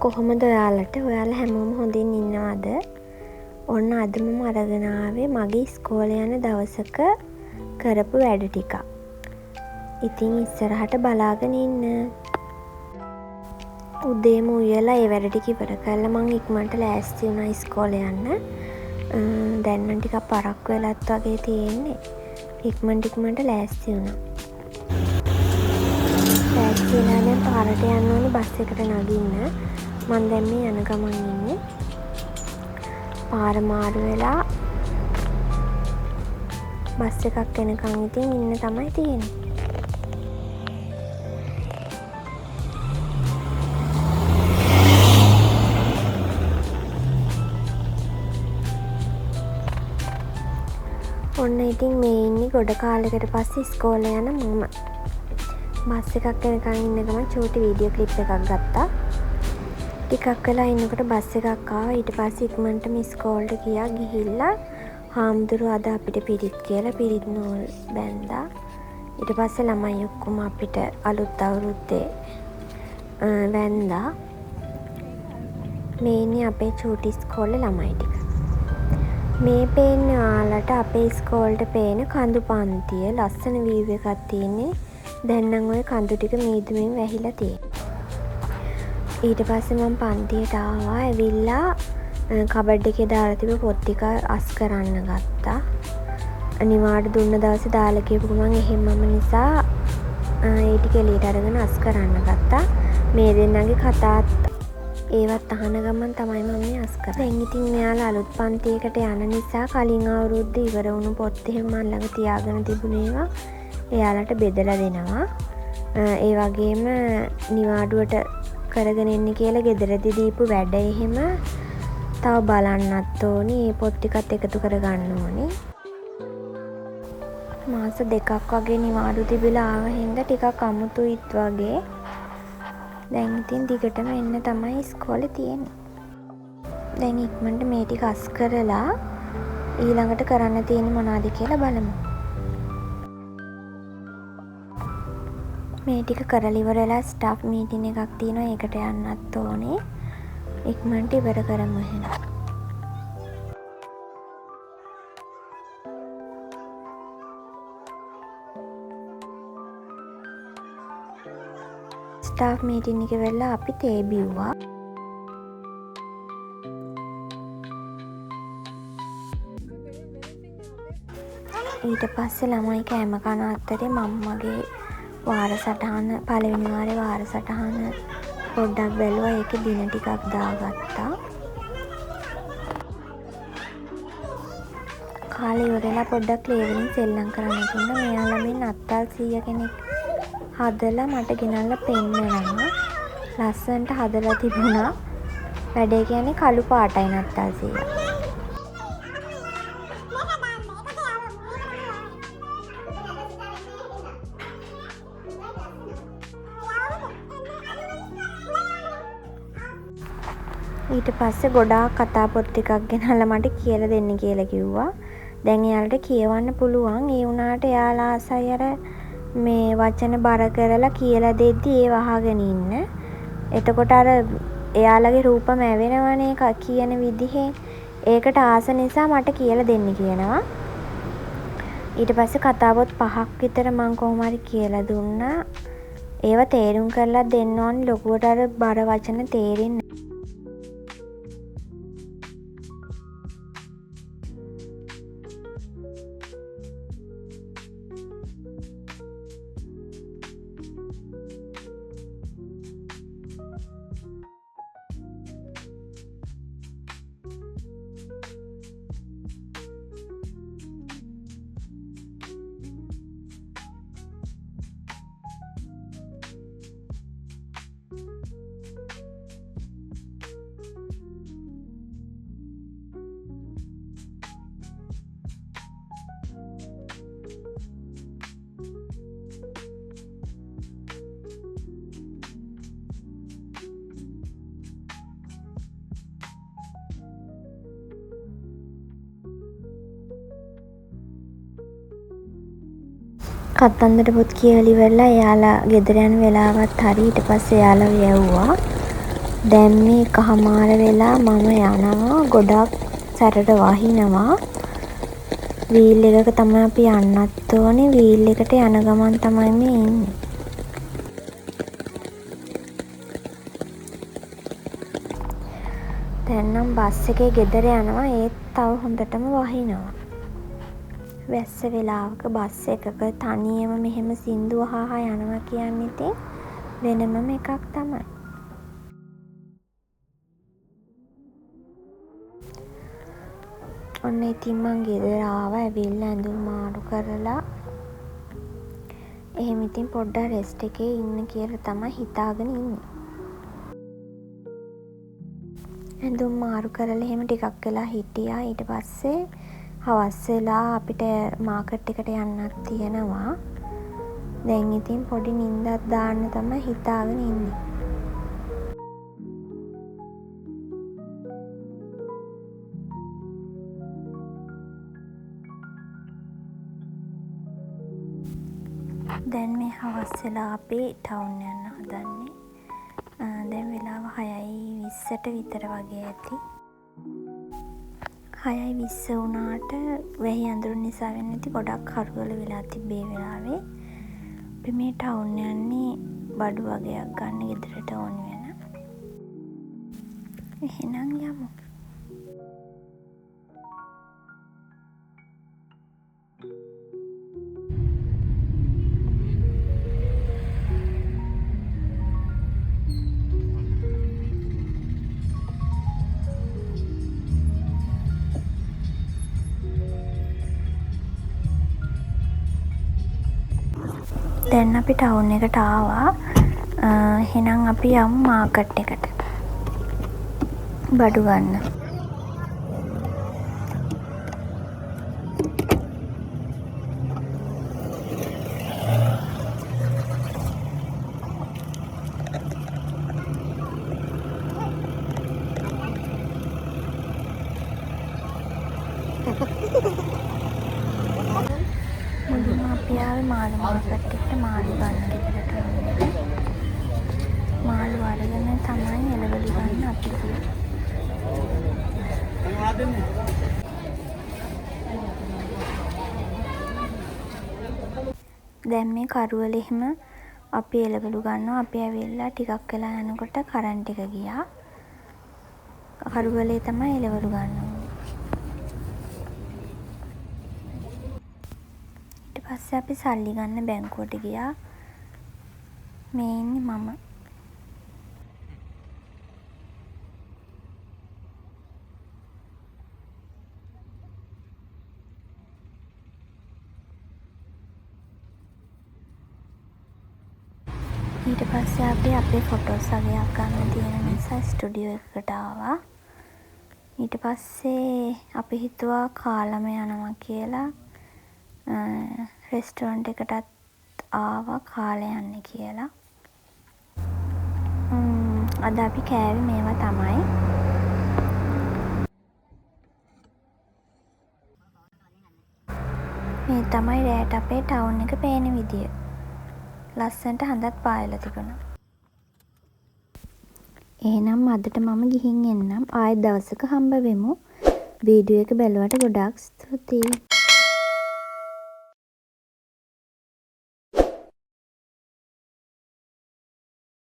කොහොමද ඔයාලට? ඔයාලා හැමෝම හොඳින් ඉන්නවද? ඔන්න අද මම අරගෙන ආවේ මගේ ඉස්කෝලේ යන දවසක කරපු වැඩ ටිකක්. ඉතින් ඉස්සරහට බලාගෙන ඉන්න. උදේම උයලා ඒ වැඩ ටික ඉවර කරලා මං ඉක්මනට ලෑස්ති වුණා ඉස්කෝලේ යන්න. දැන් නම් ටිකක් පරක්කු වෙලත් වගේ තියෙන්නේ. ඉක්මනට ලෑස්ති වුණා. ලෑස්ති වෙලා දැන් පාරට යන්න ඕනේ බස් එකට නගින්න. මං දැන් මේ යන ගමන් ඉන්නේ. පාර මාරු වෙලා බස් එකක් එනකන් ඉතින් ඉන්න තමයි තියෙන්නේ. ඔන්න ඉතින් මේ ඉන්නේ ගොඩ කාලෙකට පස්සේ ඉස්කෝලේ යන මම. බස් එකක් එනකන් ඉන්න ගමන් චූටි වීඩියෝ ක්ලිප් එකක් ගත්තා. ටිකක් වෙලා ඉන්නකොට බස් එකක් ආවා. ඊට පස්සේ ඉක්මනටම ඉස්කෝලේට ගියා. ගිහිල්ලා හාමුදුරුවෝ අද අපිට පිරිත් කියලා පිරිත් නූල් බැන්දා. ඊට පස්සේ ළමයි ඔක්කොම අපිට අලුත් අවුරුද්දේ වැන්දා. මේ ඉන්නේ අපේ චූටි ඉස්කෝලේ ළමයි ටික. මේ පේන්නේ ඔයාලට අපේ ඉස්කෝලේට පේන කඳු පන්තිය. ලස්සන වීව් එකක් තියෙන්නේ. දැන් නම් ওই කඳු ටික මීදුමින් වැහිලා තියෙනවා. ඊට පස්සේ මම පන්තියට ආවා. ඇවිල්ලා කබඩ් එකේ දාලා තිබ්බ පොත් ටික අස් කරන්න ගත්තා. අනිවාර්ය දුන්න දවසේ දාලා ගියපු ගමන් එහෙමම නිසා ඒ ටික එළියට අරගෙන අස් කරන්න ගත්තා. මේ දෙන්නගේ කතාත් ඒවත් අහන ගමන් තමයි මම මේ අස් කරන්නේ. දැන් ඉතින් මෙයාලා අලුත් පන්තියකට යන නිසා කලින් අවුරුද්දේ ඉවර වුණු පොත් එහෙම මම ළඟ තියාගෙන තිබුණේ ඒවා එයාලට බෙදලා දෙනවා. ඒ වගේම නිවාඩුවට කරගෙන එන්න කියලා ගෙදරදී දීපු වැඩ එහෙම තව බලන්නත් ඕනි. ඒ පොත් ටිකත් එකතු කරගන්න ඕනි. මාස 2ක් වගේ නිවාඩු තිබිලා ආව හින්දා ටිකක් අමුතුයිත් වගේ. දැන් ඉතින් දිගටම එන්න තමයි ඉස්කෝලේ තියෙන්නේ. දැන් ඉක්මනට මේ ටික අස් කරලා ඊළඟට කරන්න තියෙන්නේ මොනවද කියලා බලමු. මේ ටික කරලා ඉවරලා ස්ටාෆ් මීටින් එකක් තියෙනවා. ඒකට යන්නත් ඕනේ. ඉක්මනට ඉවර කරමු එහෙනම්. ස්ටාෆ් මීටින් එක වෙලා අපි තේ බිව්වා. ඊට පස්සේ ළමයි කෑම කන අතරේ මම්මගේ වාරසටහන පළවෙනි වාරේ වාරසටහන පොඩ්ඩක් බැලුවා. ඒකේ දින ටිකක් දාගත්තා. කාලේ ඉවරලා පොඩ්ඩක් ලේවලින් සෙල්ලම් කරන්න තිබුණා. මෙයා ළමින් අත්තල් 100 කෙනෙක් හදලා මට ගෙනල්ලා පෙන්නනවා. ලස්සනට හදලා තිබුණා. වැඩේ කියන්නේ කළු පාටයි නත්තල් 100. ඊට පස්සේ ගොඩාක් කතා පොත් ටිකක් ගෙනල්ලා මට කියලා දෙන්න කියලා කිව්වා. දැන් එයාලට කියවන්න පුළුවන්. ඒ වුණාට එයාලා ආසයි අර මේ වචන බර කරලා කියලා දෙද්දි ඒව අහගෙන ඉන්න. එතකොට අර එයාලගේ රූපම ඇවෙනවනේ කියන විදිහේ. ඒකට ආස නිසා මට කියලා දෙන්න කියනවා. ඊට පස්සේ කතා පොත් 5ක් විතර මම කොහොම හරි කියලා දුන්නා. ඒව තේරුම් කරලා දෙන්න ඕනේ. ලොකුවට අර බර වචන තේරෙන්නේ. කතන්දර පොත් කියලා ඉවරලා එයාලා ගෙදර යන වෙලාවත් හරි ඊට පස්සේ එයාලා යවුවා. දැන් මේ එකහමාර වෙලා මම යනවා. ගොඩක් සැරට වහිනවා. වීල් එකක තමයි අපි යන්නත් ඕනේ. වීල් එකට යන ගමන් තමයි මේ ඉන්නේ. දැන් නම් බස් එකේ ගෙදර යනවා. ඒත් තව හොඳටම වහිනවා. වැස්ස වෙලාවක බස් එකක තනියම මෙහෙම සින්දු අහා යනවා කියන්නේ ඉතින් වෙනමම එකක් තමයි. ඔන්න ඉතින් මං ගෙදර ආවා. ඇවිල්ලා ඇඳුම් මාරු කරලා එහෙම ඉතින් පොඩ්ඩක් රෙස්ට් එකේ ඉන්න කියලා තමයි හිතාගෙන ඉන්නේ. ඇඳුම් මාරු කරලා එහෙම ටිකක් වෙලා හිටියා. ඊට පස්සේ හවස් වෙලා අපිට මාකට් එකට යන්නත් තියෙනවා. දැන් ඉතින් පොඩි නින්දක් දාන්න තමයි හිතාගෙන ඉන්නේ. දැන් මේ හවස් වෙලා අපි ටවුන් යන්න හදන්නේ. දැන් වෙලාව 6:20ට විතර වගේ ඇති. 6:20 වුණාට වැහි අඳුරු නිසා වෙන්නේ නැති ගොඩක් කරුවල වෙලා තිබ්බේ වෙලාවේ. අපි මේ ටවුන් යන්නේ බඩු වගයක් ගන්න ගෙදරට ඕන වෙන. එහෙනම් යමු. දැන් අපි ටවුන් එකට ආවා. එහෙනම් අපි යමු මාකට් එකට බඩු ගන්න. මුලින්ම අපි ආවේ මාළු මාකට් එකට මාළු ගන්න ගෙදරට ආවේ. මාළු අරගෙන තමයි එළවලු ගන්න අපි ගියේ. දැන් මේ කරුවල එහෙම අපි එළවලු ගන්නවා. අපි ඇවිල්ලා ටිකක් වෙලා යනකොට කරන්ට් එක ගියා. කරුවලේ තමයි එළවලු ගන්නවා. ඊට පස්සේ අපි සල්ලි ගන්න බැංකුවට ගියා. මේ ඉන්නේ මම. ඊට පස්සේ අපි අපේ ෆොටෝස් වගේක් ගන්න තියෙන නිසා ස්ටුඩියෝ එකකට ආවා. ඊට පස්සේ අපි හිතුවා කාලම යනවා කියලා රෙස්ටුරන්ට් එකටත් ආවා කාලා යන්න කියලා. අද අපි කෑවේ මේවා තමයි. මේ තමයි රෑට අපේ ටවුන් එක පේන විදිය. ලස්සනට හඳත් පායලා තිබුණා. එහෙනම් අදට මම ගිහින් එන්නම්. ආයෙත් දවසක හම්බ වෙමු. වීඩියෝ එක බැලුවට ගොඩාක් ස්තුතියි.